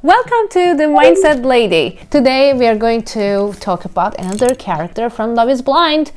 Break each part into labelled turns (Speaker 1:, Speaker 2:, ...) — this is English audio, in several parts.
Speaker 1: Welcome to the Mindset Lady. Today we are going to talk about another character from Love is Blind,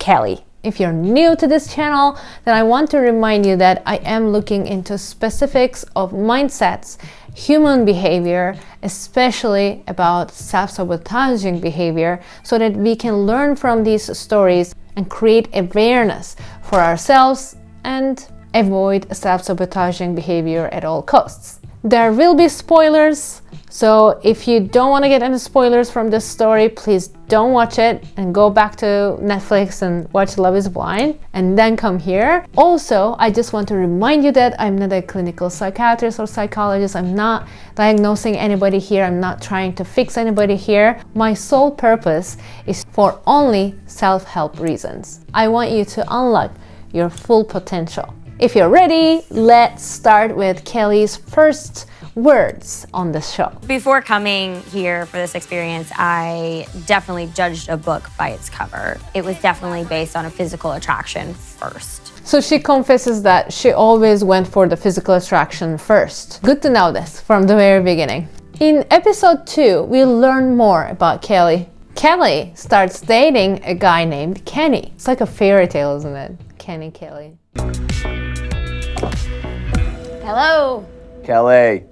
Speaker 1: Kelly. If you're new to this channel, then I want to remind you that I am looking into specifics of mindsets, human behavior, especially about self-sabotaging behavior, so that we can learn from these stories and create awareness for ourselves and avoid self-sabotaging behavior at all costs. There will be spoilers, so if you don't want to get any spoilers from this story, please don't watch it and go back to Netflix and watch Love is Blind and then come here. Also, I just want to remind you that I'm not a clinical psychiatrist or psychologist. I'm not diagnosing anybody here. I'm not trying to fix anybody here. My sole purpose is for only self-help reasons. I want you to unlock your full potential. If you're ready, let's start with Kelly's first words on the show.
Speaker 2: Before coming here for this experience, I definitely judged a book by its cover. It was definitely based on a physical attraction first.
Speaker 1: So she confesses that she always went for the physical attraction first. Good to know this from the very beginning. In episode 2, we'll learn more about Kelly. Kelly starts dating a guy named Kenny. It's like a fairy tale, isn't it? Kenny, Kelly.
Speaker 2: Hello.
Speaker 3: Kelly.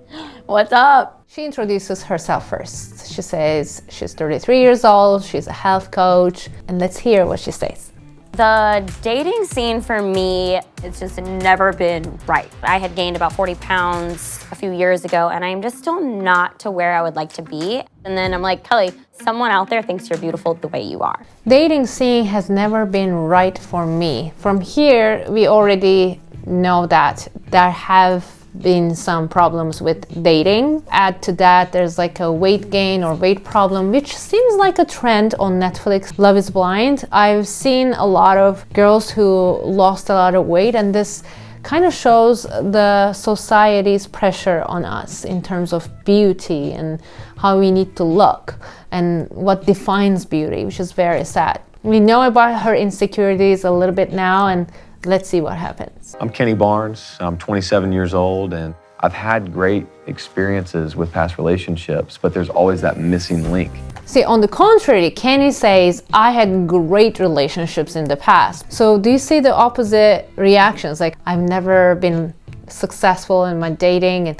Speaker 2: What's up?
Speaker 1: She introduces herself first. She says she's 33 years old, she's a health coach, and let's hear what she says.
Speaker 2: The dating scene for me, it's just never been right. I had gained about 40 pounds a few years ago, and I'm just still not to where I would like to be. And then I'm like, Kelly, someone out there thinks you're beautiful the way you are.
Speaker 1: Dating scene has never been right for me. From here, we already know that there have been some problems with dating. Add to that, there's like a weight gain or weight problem, which seems like a trend on Netflix. Love is Blind. I've seen a lot of girls who lost a lot of weight, and this kind of shows the society's pressure on us in terms of beauty and how we need to look and what defines beauty, which is very sad. We know about her insecurities a little bit now, and let's see what happens.
Speaker 3: I'm Kenny Barnes. I'm 27 years old, and I've had great experiences with past relationships, but there's always that missing link.
Speaker 1: See, on the contrary, Kenny says, I had great relationships in the past. So do you see the opposite reactions? Like, I've never been successful in my dating,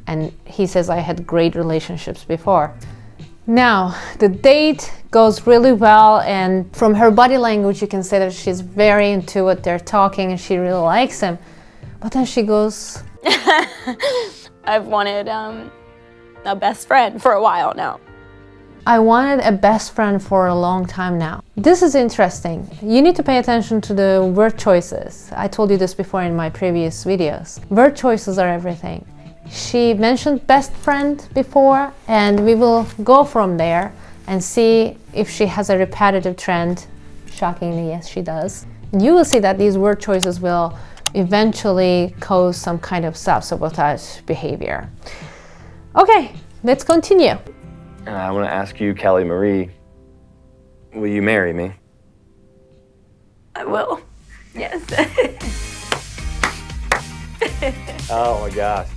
Speaker 1: and he says, I had great relationships before. Now, the date goes really well, and from her body language, you can say that she's very into what they're talking and she really likes him. But then she goes,
Speaker 2: I've wanted a best friend for a while now.
Speaker 1: I wanted a best friend for a long time now. This is interesting. You need to pay attention to the word choices. I told you this before in my previous videos. Word choices are everything. She mentioned best friend before, and we will go from there and see if she has a repetitive trend. Shockingly, yes, she does. And you will see that these word choices will eventually cause some kind of self-sabotage behavior. Okay, let's continue.
Speaker 3: I want to ask you, Kelly Marie, will you marry me?
Speaker 2: I will. Yes.
Speaker 3: Oh my gosh.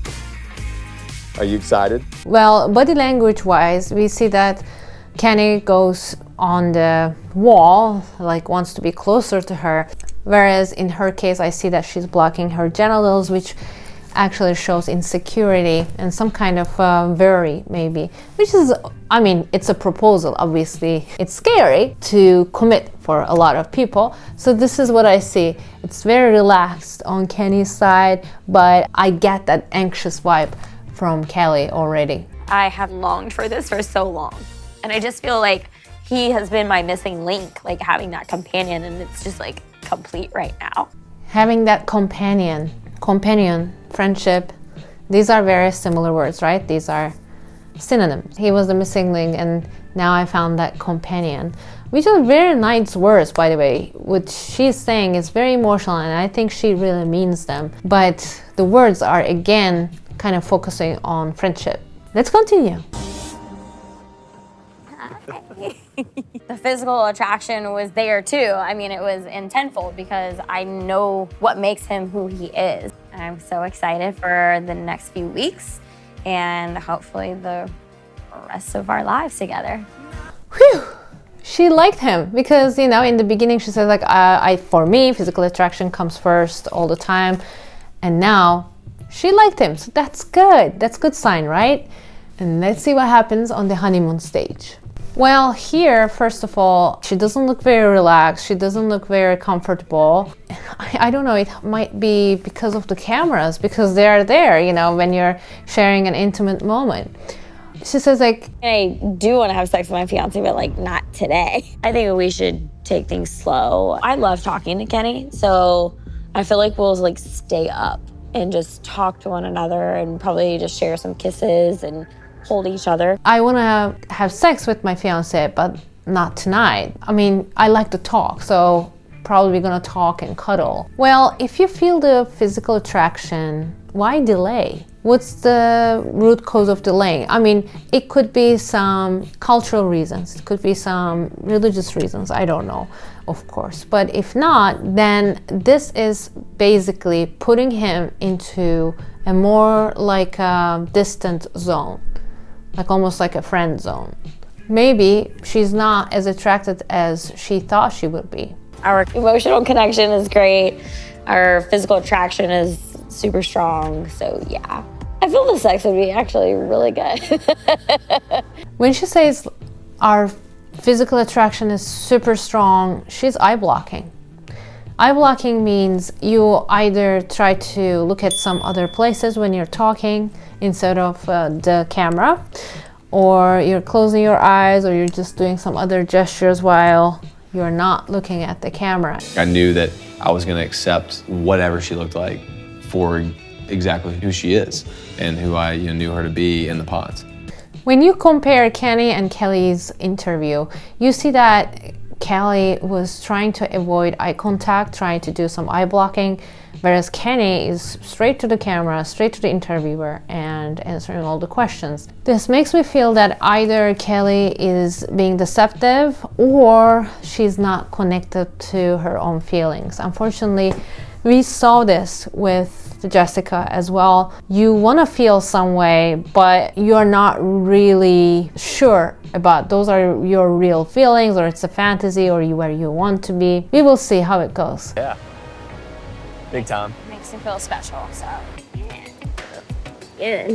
Speaker 3: Are you excited?
Speaker 1: Well, body language wise, we see that Kenny goes on the wall, like wants to be closer to her. Whereas in her case, I see that she's blocking her genitals, which actually shows insecurity and some kind of worry maybe, which is, I mean, it's a proposal, obviously. It's scary to commit for a lot of people. So this is what I see. It's very relaxed on Kenny's side, but I get that anxious vibe from Kelly already.
Speaker 2: I have longed for this for so long. And I just feel like he has been my missing link, like having that companion, and it's just like complete right now.
Speaker 1: Having that companion, friendship, these are very similar words, right? These are synonyms. He was the missing link, and now I found that companion, which are very nice words, by the way. What she's saying is very emotional, and I think she really means them. But the words are, again, kind of focusing on friendship. Let's continue.
Speaker 2: The physical attraction was there too. I mean, it was intentional because I know what makes him who he is. I'm so excited for the next few weeks and hopefully the rest of our lives together.
Speaker 1: Whew. She liked him because, you know, in the beginning she said like, for me, physical attraction comes first all the time. And now she liked him. So that's good. That's a good sign, right? And let's see what happens on the honeymoon stage. Well, here, first of all, she doesn't look very relaxed. She doesn't look very comfortable. I don't know, it might be because of the cameras, because they're there, you know, when you're sharing an intimate moment. She says like,
Speaker 2: I do want to have sex with my fiance, but like not today. I think we should take things slow. I love talking to Kenny, so I feel like we'll like stay up and just talk to one another and probably just share some kisses and hold each other.
Speaker 1: I want to have sex with my fiance, but not tonight. I mean, I like to talk, so probably gonna talk and cuddle. Well, if you feel the physical attraction, why delay? What's the root cause of delaying? I mean, it could be some cultural reasons. It could be some religious reasons. I don't know, of course. But if not, then this is basically putting him into a more like a distant zone, like almost like a friend zone. Maybe she's not as attracted as she thought she would be.
Speaker 2: Our emotional connection is great. Our physical attraction is super strong, so yeah. I feel the sex would be actually really good.
Speaker 1: When she says our physical attraction is super strong, she's eye blocking. Eye blocking means you either try to look at some other places when you're talking instead of the camera, or you're closing your eyes, or you're just doing some other gestures while you're not looking at the camera.
Speaker 3: I knew that I was gonna accept whatever she looked like for exactly who she is and who I knew her to be in the pods.
Speaker 1: When you compare Kenny and Kelly's interview, you see that Kelly was trying to avoid eye contact, trying to do some eye blocking, whereas Kenny is straight to the camera, straight to the interviewer, and answering all the questions. This makes me feel that either Kelly is being deceptive or she's not connected to her own feelings. Unfortunately, we saw this with Jessica as well. You want to feel some way, but you're not really sure about those are your real feelings, or it's a fantasy, or where you want to be. We will see how it goes.
Speaker 3: Yeah, big time.
Speaker 2: Makes me feel special, so. Yeah.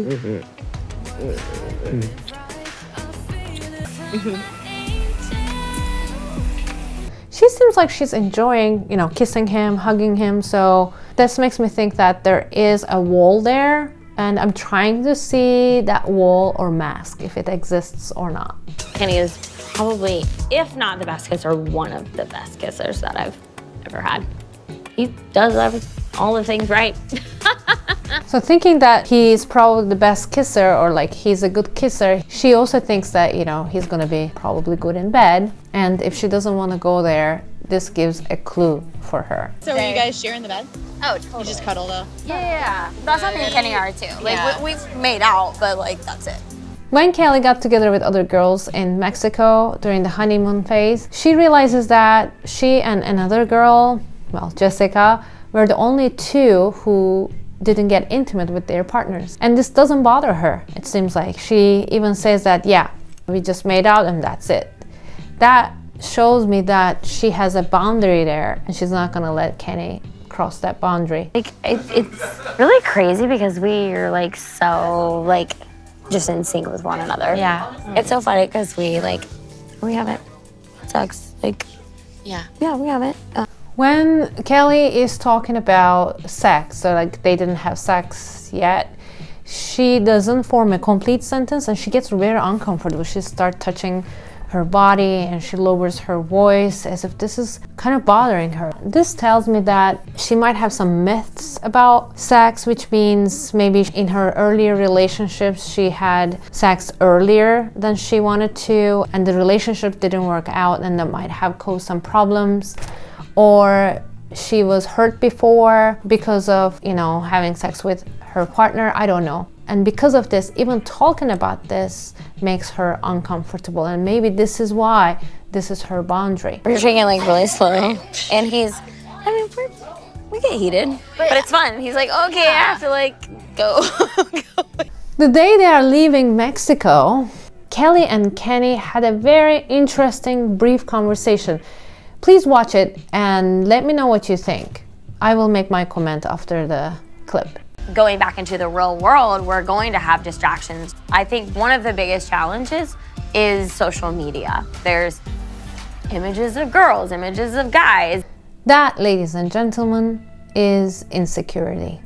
Speaker 1: She seems like she's enjoying, you know, kissing him, hugging him. So this makes me think that there is a wall there, and I'm trying to see that wall or mask, if it exists or not.
Speaker 2: Kenny is probably, if not the best kisser, one of the best kissers that I've ever had. He does all the things right.
Speaker 1: So thinking that he's probably the best kisser, or like he's a good kisser, she also thinks that, you know, he's gonna be probably good in bed. And if she doesn't want to go there, this gives a clue for her.
Speaker 4: So were you guys sharing the bed?
Speaker 2: Oh, totally.
Speaker 4: You just cuddle though?
Speaker 2: Yeah. That's how me and Kenny are too. Like,
Speaker 4: Yeah.
Speaker 2: we've made out, but like, that's it.
Speaker 1: When Kelly got together with other girls in Mexico during the honeymoon phase, she realizes that she and another girl, well, Jessica, were the only two who didn't get intimate with their partners. And this doesn't bother her, it seems like. She even says that, yeah, we just made out and that's it. That shows me that she has a boundary there, and she's not gonna let Kenny cross that boundary.
Speaker 2: Like, it's really crazy because we are like so like just in sync with one another.
Speaker 4: Yeah.
Speaker 2: It's so funny because we haven't sex. Like,
Speaker 4: Yeah.
Speaker 2: yeah, we haven't.
Speaker 1: When Kelly is talking about sex, so like they didn't have sex yet, she doesn't form a complete sentence, and she gets very uncomfortable. She starts touching her body and she lowers her voice as if this is kind of bothering her. This tells me that she might have some myths about sex, which means maybe in her earlier relationships she had sex earlier than she wanted to, and the relationship didn't work out, and that might have caused some problems. Or she was hurt before because of, you know, having sex with her partner. I don't know. And because of this, even talking about this makes her uncomfortable. And maybe this is why this is her boundary.
Speaker 2: We're drinking like really slow, and we get heated, but it's fun. He's like, okay, I have to like go.
Speaker 1: The day they are leaving Mexico, Kelly and Kenny had a very interesting brief conversation. Please watch it and let me know what you think. I will make my comment after the clip.
Speaker 2: Going back into the real world, we're going to have distractions. I think one of the biggest challenges is social media. There's images of girls, images of guys.
Speaker 1: That, ladies and gentlemen, is insecurity.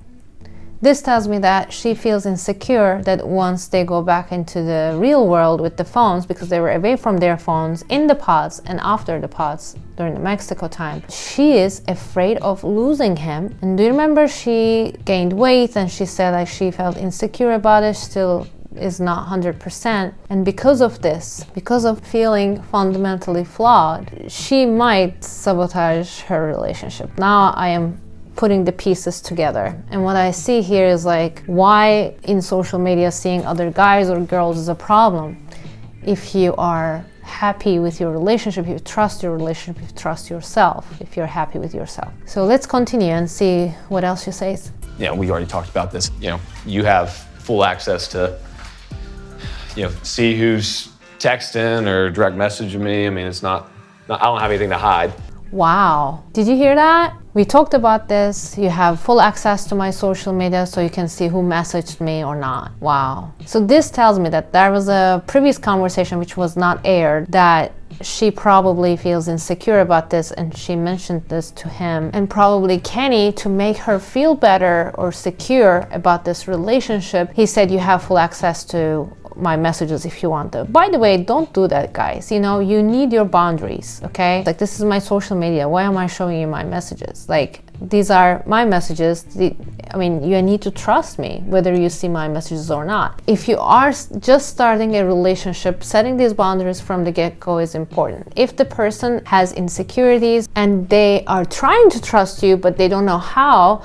Speaker 1: This tells me that she feels insecure that once they go back into the real world with the phones, because they were away from their phones in the pods and after the pods during the Mexico time, she is afraid of losing him. And do you remember she gained weight and she said like she felt insecure about it, still is not 100%. And because of this, because of feeling fundamentally flawed, she might sabotage her relationship. Now I am putting the pieces together, and what I see here is like why in social media seeing other guys or girls is a problem. If you are happy with your relationship, you trust your relationship, you trust yourself, if you're happy with yourself. So let's continue and see what else she says.
Speaker 3: Yeah, we already talked about this. You have full access to, see who's texting or direct messaging me. I mean, I don't have anything to hide.
Speaker 1: Wow, did you hear that? We talked about this. You have full access to my social media so you can see who messaged me or not. Wow. So this tells me that there was a previous conversation which was not aired that she probably feels insecure about this, and she mentioned this to him, and probably Kenny, to make her feel better or secure about this relationship, he said you have full access to my messages if you want to. By the way, don't do that, guys. You need your boundaries, okay? Like, this is my social media. Why am I showing you my messages? Like, these are my messages. You need to trust me whether you see my messages or not. If you are just starting a relationship, setting these boundaries from the get-go is important. If the person has insecurities and they are trying to trust you but they don't know how,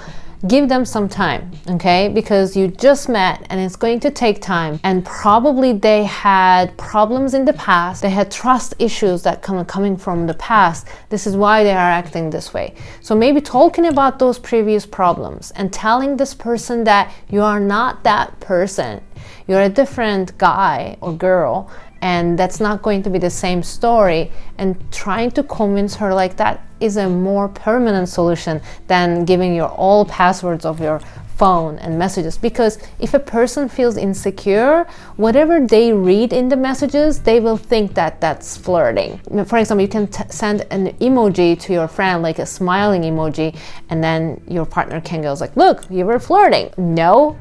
Speaker 1: give them some time, okay? Because you just met and it's going to take time, and probably they had problems in the past. They had trust issues that coming from the past. This is why they are acting this way. So maybe talking about those previous problems and telling this person that you are not that person. You're a different guy or girl, and that's not going to be the same story, and trying to convince her like that is a more permanent solution than giving your all passwords of your phone and messages. Because if a person feels insecure, whatever they read in the messages, they will think that that's flirting. For example, you can send an emoji to your friend, like a smiling emoji, and then your partner can go like, look, you were flirting. No.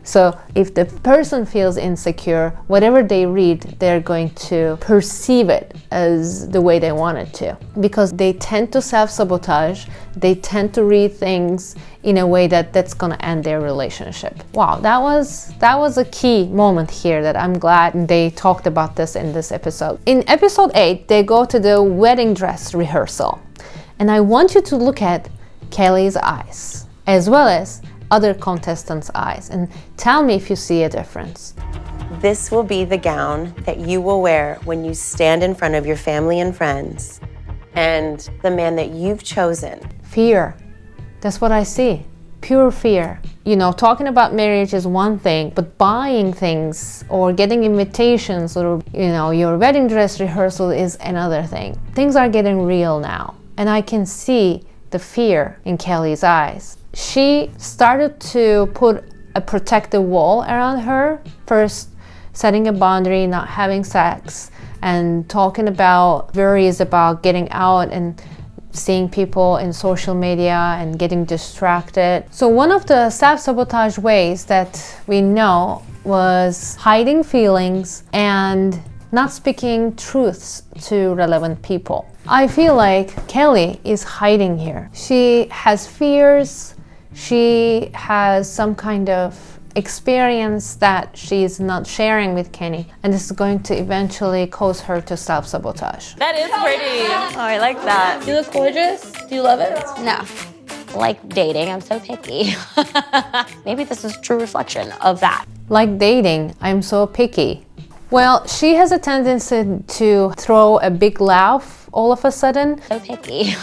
Speaker 1: So if the person feels insecure, whatever they read, they're going to perceive it as the way they want it to, because they tend to self-sabotage. They tend to read things in a way that's gonna end their relationship. Wow, that was a key moment here that I'm glad they talked about this in this episode. In episode 8, they go to the wedding dress rehearsal, and I want you to look at Kelly's eyes as well as other contestants' eyes and tell me if you see a difference.
Speaker 5: This will be the gown that you will wear when you stand in front of your family and friends and the man that you've chosen.
Speaker 1: Fear. That's what I see. Pure fear. Talking about marriage is one thing, but buying things or getting invitations or, your wedding dress rehearsal is another thing. Things are getting real now, and I can see the fear in Kelly's eyes. She started to put a protective wall around her, first setting a boundary, not having sex, and talking about worries about getting out and seeing people in social media and getting distracted. So one of the self-sabotage ways that we know was hiding feelings and not speaking truths to relevant people. I feel like Kelly is hiding here. She has fears. She has some kind of experience that she's not sharing with Kenny, and this is going to eventually cause her to self-sabotage.
Speaker 2: That is pretty. Oh, I like that.
Speaker 4: You look gorgeous. Do you love it?
Speaker 2: No. Like dating, I'm so picky. Maybe this is a true reflection of that.
Speaker 1: Like dating, I'm so picky. Well, she has a tendency to throw a big laugh all of a sudden.
Speaker 2: So picky.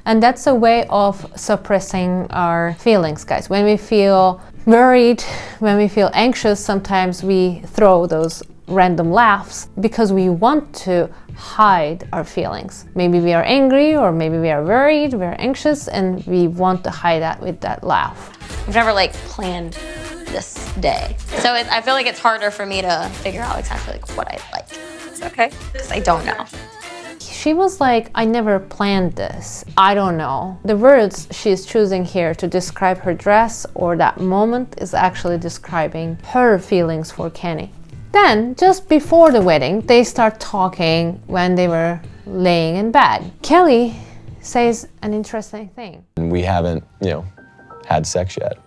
Speaker 1: And that's a way of suppressing our feelings, guys. When we feel worried, when we feel anxious, sometimes we throw those random laughs because we want to hide our feelings. Maybe we are angry, or maybe we are worried, we're anxious, and we want to hide that with that laugh.
Speaker 2: I've never like planned this day. So I feel like it's harder for me to figure out exactly like what I like. It's okay, because I don't know.
Speaker 1: She was like, I never planned this. I don't know. The words she's choosing here to describe her dress or that moment is actually describing her feelings for Kenny. Then, just before the wedding, they start talking when they were laying in bed. Kelly says an interesting thing.
Speaker 3: We haven't, had sex yet.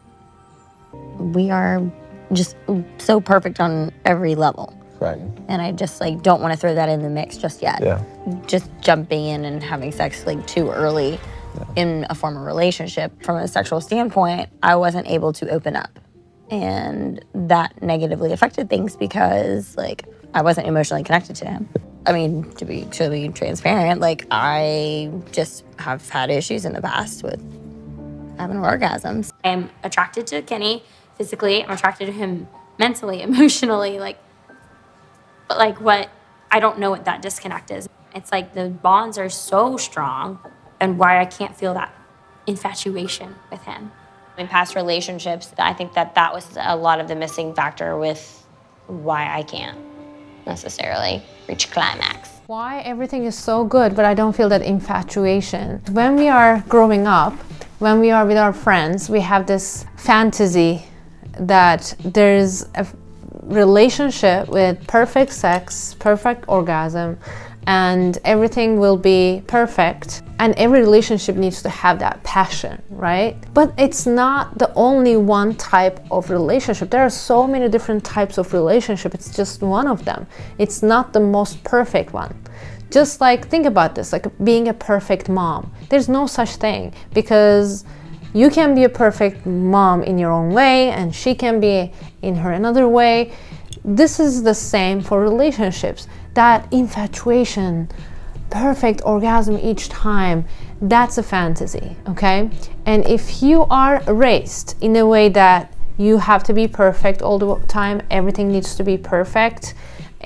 Speaker 2: We are just so perfect on every level.
Speaker 3: Right.
Speaker 2: And I just like don't want to throw that in the mix just yet.
Speaker 3: Yeah.
Speaker 2: Just jumping in and having sex like too early in a formal relationship, from a sexual standpoint, I wasn't able to open up. And that negatively affected things because like I wasn't emotionally connected to him. I mean, to be truly transparent, like I just have had issues in the past with having orgasms. I'm attracted to Kenny physically, I'm attracted to him mentally, emotionally, but like what, I don't know what that disconnect is. It's like the bonds are so strong, and why I can't feel that infatuation with him. In past relationships, I think that was a lot of the missing factor with why I can't necessarily reach climax.
Speaker 1: Why everything is so good, but I don't feel that infatuation. When we are growing up, when we are with our friends, we have this fantasy that there's a relationship with perfect sex, perfect orgasm, and everything will be perfect. And every relationship needs to have that passion, right? But it's not the only one type of relationship. There are so many different types of relationship. It's just one of them. It's not the most perfect one. Just like, think about this, like being a perfect mom. There's no such thing, because you can be a perfect mom in your own way, and she can be in her another way. This is the same for relationships. That infatuation, perfect orgasm each time, that's a fantasy, okay? And if you are raised in a way that you have to be perfect all the time, everything needs to be perfect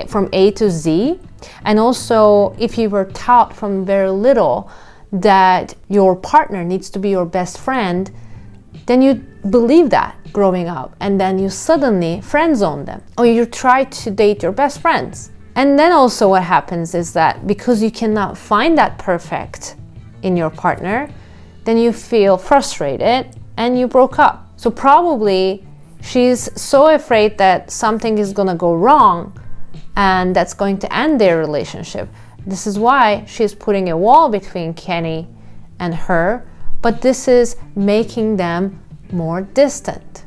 Speaker 1: from A to Z, and also if you were taught from very little that your partner needs to be your best friend, then you believe that growing up, and then you suddenly friend zone them, or you try to date your best friends. And then also what happens is that because you cannot find that perfect in your partner, then you feel frustrated and you broke up. So probably she's so afraid that something is gonna go wrong and that's going to end their relationship. This is why she's putting a wall between Kenny and her, but this is making them more distant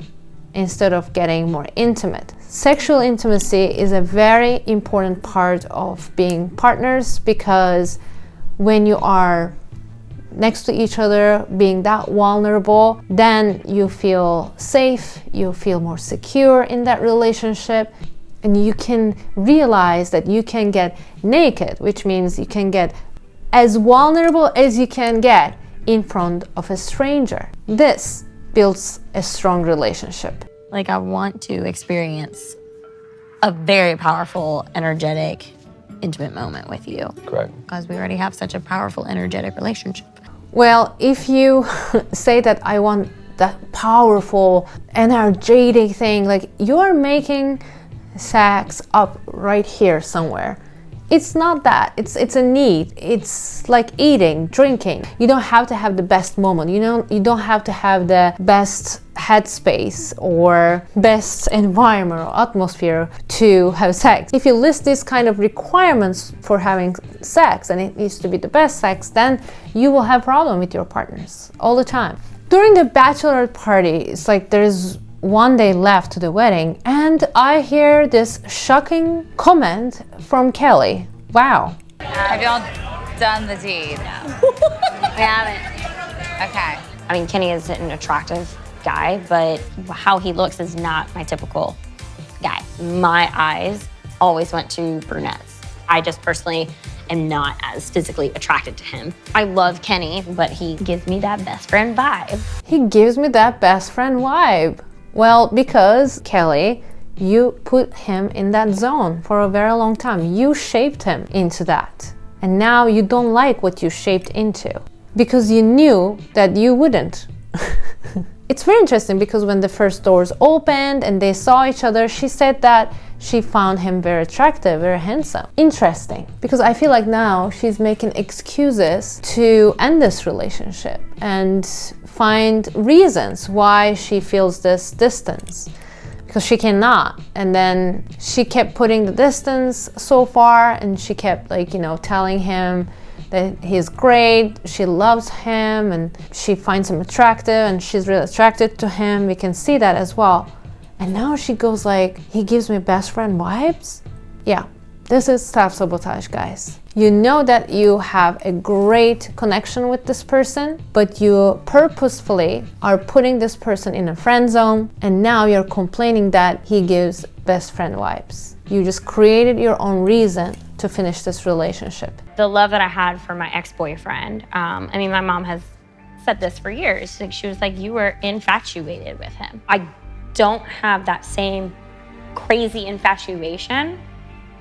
Speaker 1: instead of getting more intimate. Sexual intimacy is a very important part of being partners, because when you are next to each other, being that vulnerable, then you feel safe, you feel more secure in that relationship, and you can realize that you can get naked, which means you can get as vulnerable as you can get in front of a stranger. This builds a strong relationship.
Speaker 2: Like I want to experience a very powerful, energetic, intimate moment with you.
Speaker 3: Correct.
Speaker 2: Because we already have such a powerful, energetic relationship.
Speaker 1: Well, if you say that I want that powerful, energetic thing, like you're making sex up right here somewhere. It's not that. It's a need. It's like eating, drinking. You don't have to have the best moment. You don't have to have the best headspace or best environment or atmosphere to have sex. If you list these kind of requirements for having sex, and it needs to be the best sex, then you will have problem with your partners all the time. During the bachelorette party, it's like there's one day left to the wedding, and I hear this shocking comment from Kelly. Wow.
Speaker 6: Have y'all done the deed?
Speaker 2: No. We haven't.
Speaker 6: Okay.
Speaker 2: I mean, Kenny is an attractive guy, but how he looks is not my typical guy. My eyes always went to brunettes. I just personally am not as physically attracted to him. I love Kenny, but he gives me that best friend vibe.
Speaker 1: He gives me that best friend vibe. Well, because Kelly, you put him in that zone for a very long time. You shaped him into that. And now you don't like what you shaped into because you knew that you wouldn't. It's very interesting because when the first doors opened and they saw each other, she said that she found him very attractive, very handsome. Interesting, because I feel like now she's making excuses to end this relationship and find reasons why she feels this distance. Because she cannot. And then she kept putting the distance so far, and she kept telling him that he's great, she loves him, and she finds him attractive, and she's really attracted to him. We can see that as well. And now she goes like, he gives me best friend vibes? Yeah, this is self-sabotage, guys. You know that you have a great connection with this person, but you purposefully are putting this person in a friend zone, and now you're complaining that he gives best friend vibes. You just created your own reason to finish this relationship.
Speaker 2: The love that I had for my ex-boyfriend, my mom has said this for years. Like, she was like, you were infatuated with him. I don't have that same crazy infatuation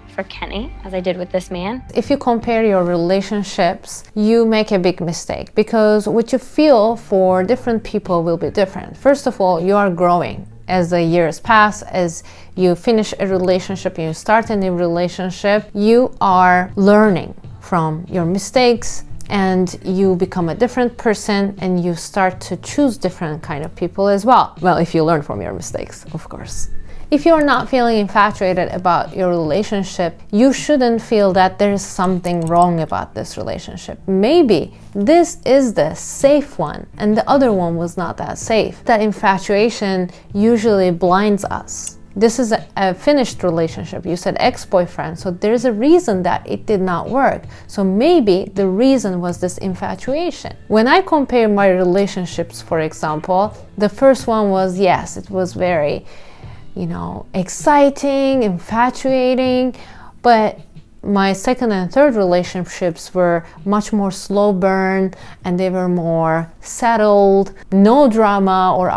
Speaker 2: for Kenny as I did with this man.
Speaker 1: If you compare your relationships, you make a big mistake because what you feel for different people will be different. First of all, you are growing. As the years pass, as you finish a relationship, you start a new relationship, you are learning from your mistakes and you become a different person and you start to choose different kind of people as well. Well, if you learn from your mistakes, of course. If you're not feeling infatuated about your relationship, you shouldn't feel that there's something wrong about this relationship. Maybe this is the safe one and the other one was not that safe. That infatuation usually blinds us. This is a finished relationship. You said ex-boyfriend, so there's a reason that it did not work. So maybe the reason was this infatuation. When I compare my relationships, for example, the first one was, yes, it was very exciting, infatuating, but my second and third relationships were much more slow burn and they were more settled, no drama or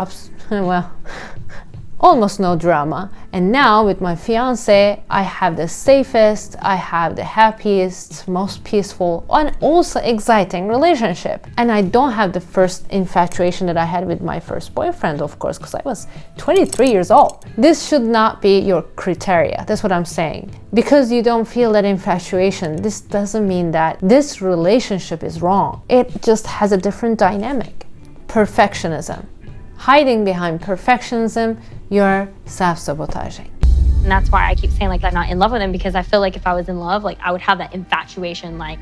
Speaker 1: almost no drama. And now with my fiance, I have the safest, I have the happiest, most peaceful, and also exciting relationship. And I don't have the first infatuation that I had with my first boyfriend, of course, because I was 23 years old. This should not be your criteria. That's what I'm saying. Because you don't feel that infatuation, this doesn't mean that this relationship is wrong. It just has a different dynamic. Perfectionism. Hiding behind perfectionism, you're self-sabotaging.
Speaker 2: And that's why I keep saying like I'm not in love with him, because I feel like if I was in love, like I would have that infatuation, like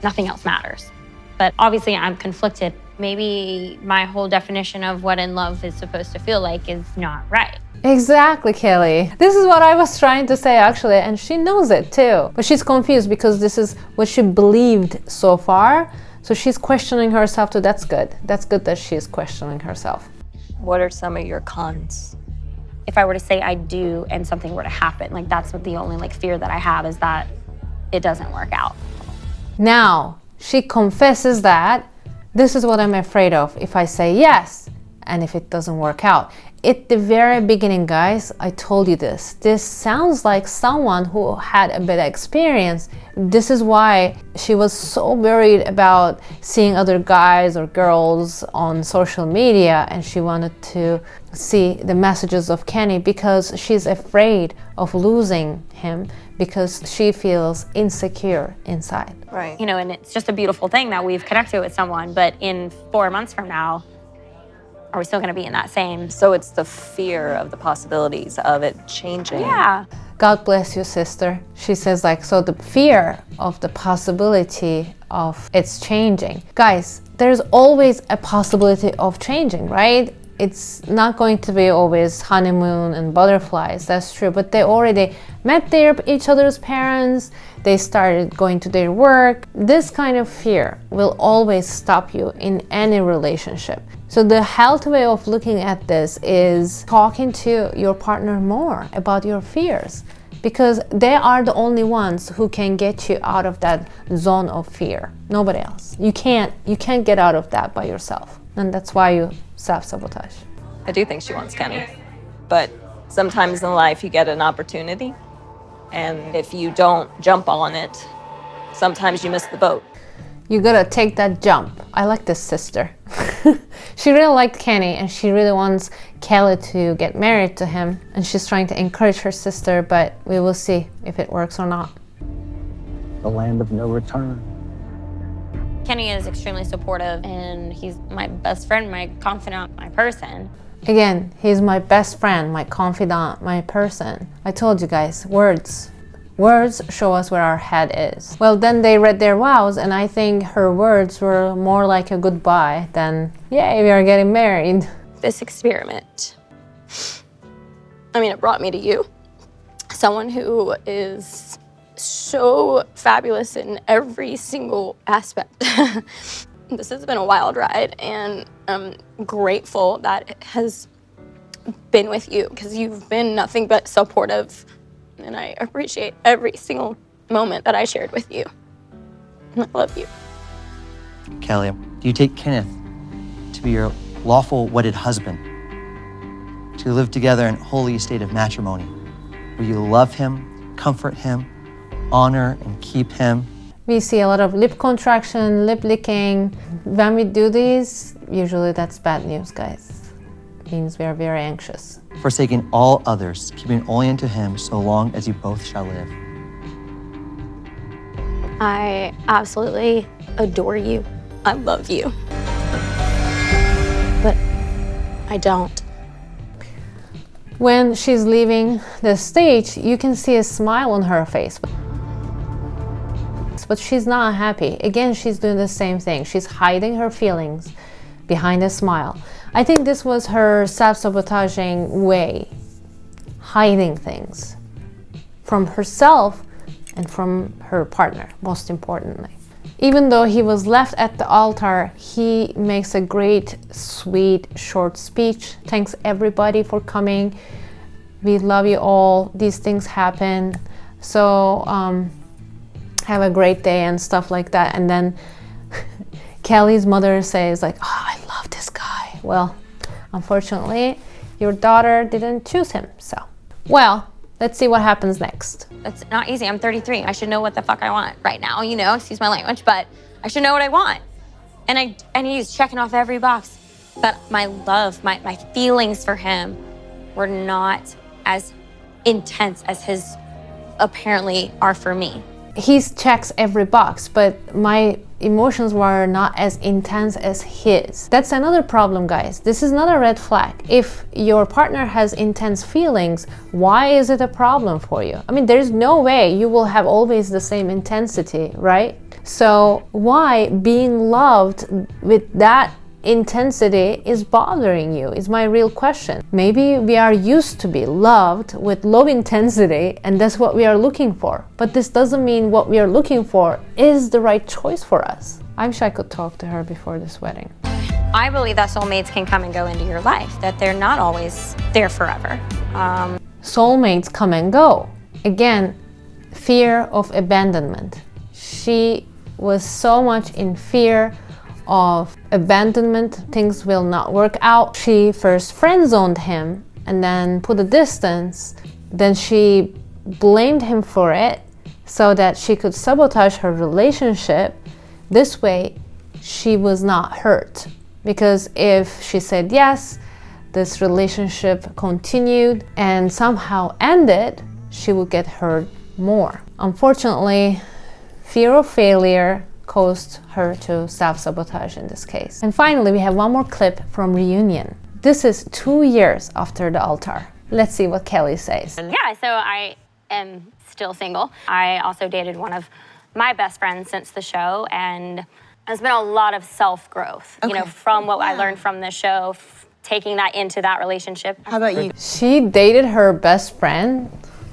Speaker 2: nothing else matters. But obviously I'm conflicted. Maybe my whole definition of what in love is supposed to feel like is not right.
Speaker 1: Exactly, Kelly. This is what I was trying to say actually, and she knows it too. But she's confused because this is what she believed so far. So she's questioning herself too. That's good. That's good that she's questioning herself.
Speaker 4: What are some of your cons?
Speaker 2: If I were to say I do and something were to happen, like that's what the only like fear that I have is that it doesn't work out.
Speaker 1: Now, she confesses that this is what I'm afraid of if I say yes and if it doesn't work out. At the very beginning, guys, I told you this. This sounds like someone who had a bad experience. This is why she was so worried about seeing other guys or girls on social media, and she wanted to see the messages of Kenny because she's afraid of losing him because she feels insecure inside.
Speaker 4: Right.
Speaker 2: And it's just a beautiful thing that we've connected with someone, but in 4 months from now, are we still going to be in that same?
Speaker 4: So it's the fear of the possibilities of it changing.
Speaker 2: Yeah.
Speaker 1: God bless you, sister. She says so the fear of the possibility of it's changing. Guys, there's always a possibility of changing, right? It's not going to be always honeymoon and butterflies, that's true, but they already met each other's parents, they started going to their work. This kind of fear will always stop you in any relationship. So the healthy way of looking at this is talking to your partner more about your fears, because they are the only ones who can get you out of that zone of fear. Nobody else. You can't get out of that by yourself. And that's why you self-sabotage.
Speaker 4: I do think she wants Kenny. But sometimes in life you get an opportunity, and if you don't jump on it, sometimes you miss the boat.
Speaker 1: You gotta take that jump. I like this sister. She really liked Kenny and she really wants Kelly to get married to him, and she's trying to encourage her sister, but we will see if it works or not.
Speaker 7: The land of no return.
Speaker 2: Kenny is extremely supportive, and he's my best friend, my confidant, my person.
Speaker 1: Again, he's my best friend, my confidant, my person. I told you guys, words. Words show us where our head is. Well, then they read their vows, and I think her words were more like a goodbye than, yay, we are getting married.
Speaker 8: This experiment, it brought me to you. Someone who is so fabulous in every single aspect. This has been a wild ride, and I'm grateful that it has been with you, because you've been nothing but supportive, and I appreciate every single moment that I shared with you. I love you.
Speaker 9: Kelly, do you take Kenneth to be your lawful wedded husband, to live together in holy state of matrimony, where you love him, comfort him, honor and keep him?
Speaker 1: We see a lot of lip contraction, lip licking. When we do these, usually that's bad news, guys. It means we are very anxious.
Speaker 9: Forsaking all others, keeping only unto him, so long as you both shall live.
Speaker 8: I absolutely adore you. I love you. But I don't.
Speaker 1: When she's leaving the stage, you can see a smile on her face. But she's not happy. Again, she's doing the same thing. She's hiding her feelings behind a smile. I think this was her self-sabotaging way, hiding things from herself and from her partner, most importantly. Even though he was left at the altar, he makes a great, sweet, short speech. Thanks everybody for coming. We love you all. These things happen. So have a great day and stuff like that. And then Kelly's mother says like, oh, I love this guy. Well, unfortunately, your daughter didn't choose him, so. Well, let's see what happens next.
Speaker 2: That's not easy. I'm 33. I should know what the fuck I want right now, excuse my language, but I should know what I want. And he's checking off every box. But my love, my feelings for him were not as intense as his apparently are for me.
Speaker 1: He checks every box, but my emotions were not as intense as his. That's another problem, guys. This is not a red flag. If your partner has intense feelings, why is it a problem for you? There's no way you will have always the same intensity, right? So why being loved with that intensity is bothering you is my real question. Maybe we are used to be loved with low intensity and that's what we are looking for. But this doesn't mean what we are looking for is the right choice for us. I wish I could talk to her before this wedding.
Speaker 2: I believe that soulmates can come and go into your life, that they're not always there forever.
Speaker 1: Soulmates come and go. Again, fear of abandonment. She was so much in fear of abandonment, things will not work out. She first friend-zoned him and then put a distance. Then she blamed him for it so that she could sabotage her relationship. This way, she was not hurt. Because if she said yes, this relationship continued and somehow ended, she would get hurt more. Unfortunately, fear of failure caused her to self-sabotage in this case. And finally, we have one more clip from Reunion. This is 2 years after the altar. Let's see what Kelly says.
Speaker 2: Yeah, so I am still single. I also dated one of my best friends since the show, and there's been a lot of self-growth, from what I learned from the show, taking that into that relationship.
Speaker 5: How about you?
Speaker 1: She dated her best friend?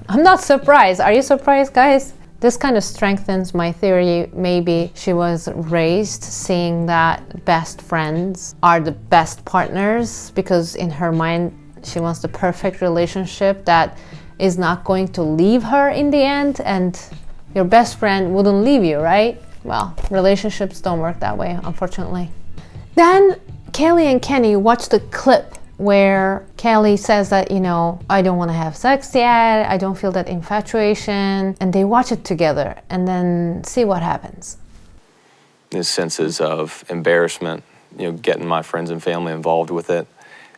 Speaker 1: I'm not surprised. Are you surprised, guys? This kind of strengthens my theory. Maybe she was raised seeing that best friends are the best partners, because in her mind, she wants the perfect relationship that is not going to leave her in the end, and your best friend wouldn't leave you, right? Well, relationships don't work that way, unfortunately. Then Kelly and Kenny watched the clip where Kelly says that, you know, I don't want to have sex yet, I don't feel that infatuation, and they watch it together and then see what happens.
Speaker 3: His senses of embarrassment, you know, getting my friends and family involved with it.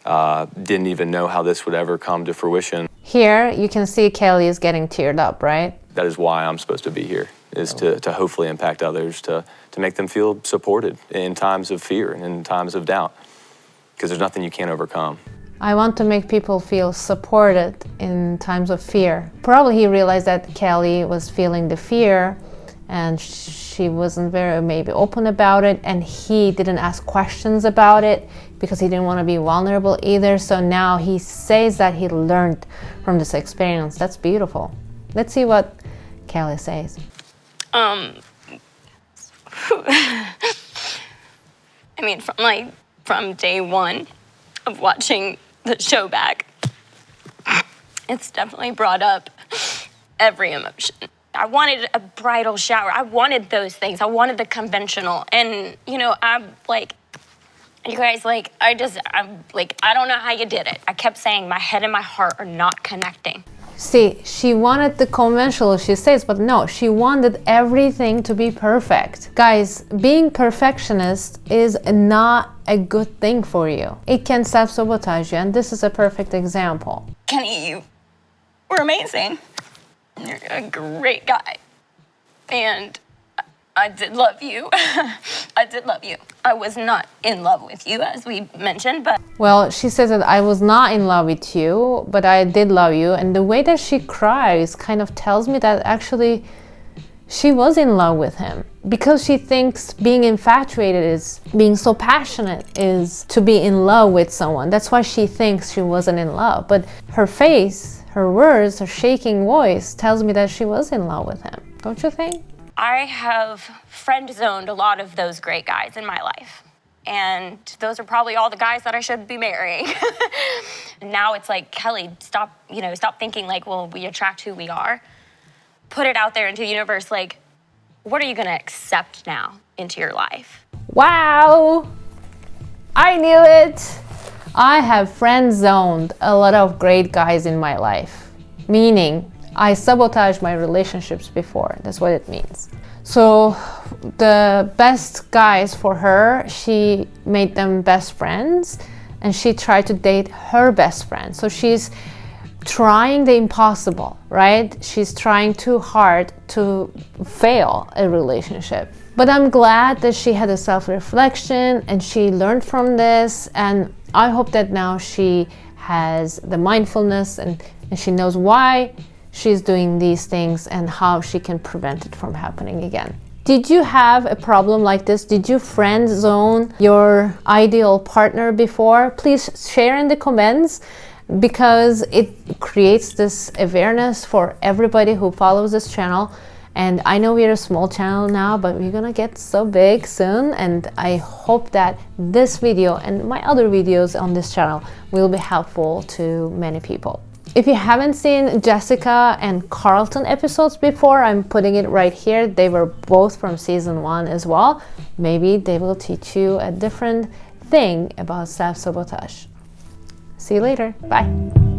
Speaker 3: Didn't even know how this would ever come to fruition.
Speaker 1: Here you can see Kelly is getting teared up, right?
Speaker 3: That is why I'm supposed to be here, is to hopefully impact others, to make them feel supported in times of fear and in times of doubt, because there's nothing you can't overcome.
Speaker 1: I want to make people feel supported in times of fear. Probably he realized that Kelly was feeling the fear and she wasn't very maybe open about it, and he didn't ask questions about it because he didn't want to be vulnerable either. So now he says that he learned from this experience. That's beautiful. Let's see what Kelly says.
Speaker 8: I mean, from day one of watching the show back, it's definitely brought up every emotion. I wanted a bridal shower. I wanted those things. I wanted the conventional. And, you know, I'm like, you guys, like, I don't know how you did it. I kept saying my head and my heart are not connecting.
Speaker 1: See, she wanted the conventional, she says, but no, she wanted everything to be perfect. Guys, being perfectionist is not a good thing for you. It can self-sabotage you, and this is a perfect example.
Speaker 8: Kenny, you were amazing. You're a great guy. And I did love you. I did love you. I was not in love with you, as we mentioned, but...
Speaker 1: Well, she says that I was not in love with you, but I did love you. And the way that she cries kind of tells me that actually she was in love with him. Because she thinks being infatuated is, being so passionate is to be in love with someone. That's why she thinks she wasn't in love. But her face, her words, her shaking voice tells me that she was in love with him. Don't you think?
Speaker 2: I have friend-zoned a lot of those great guys in my life. And those are probably all the guys that I should be marrying. Now it's like, Kelly, stop thinking like, well, we attract who we are. Put it out there into the universe, like, what are you gonna accept now into your life?
Speaker 1: Wow! I knew it! I have friend-zoned a lot of great guys in my life. Meaning, I sabotaged my relationships before. That's what it means. So the best guys for her, she made them best friends, and she tried to date her best friend. So she's trying the impossible, right? She's trying too hard to fail a relationship. But I'm glad that she had a self-reflection and she learned from this, and I hope that now she has the mindfulness and she knows why she's doing these things and how she can prevent it from happening again. Did you have a problem like this? Did you friend zone your ideal partner before? Please share in the comments, because it creates this awareness for everybody who follows this channel. And I know we're a small channel now, but we're gonna get so big soon, and I hope that this video and my other videos on this channel will be helpful to many people. If you haven't seen Jessica and Carlton episodes before, I'm putting it right here. They were both from season 1 as well. Maybe they will teach you a different thing about self-sabotage. See you later. Bye.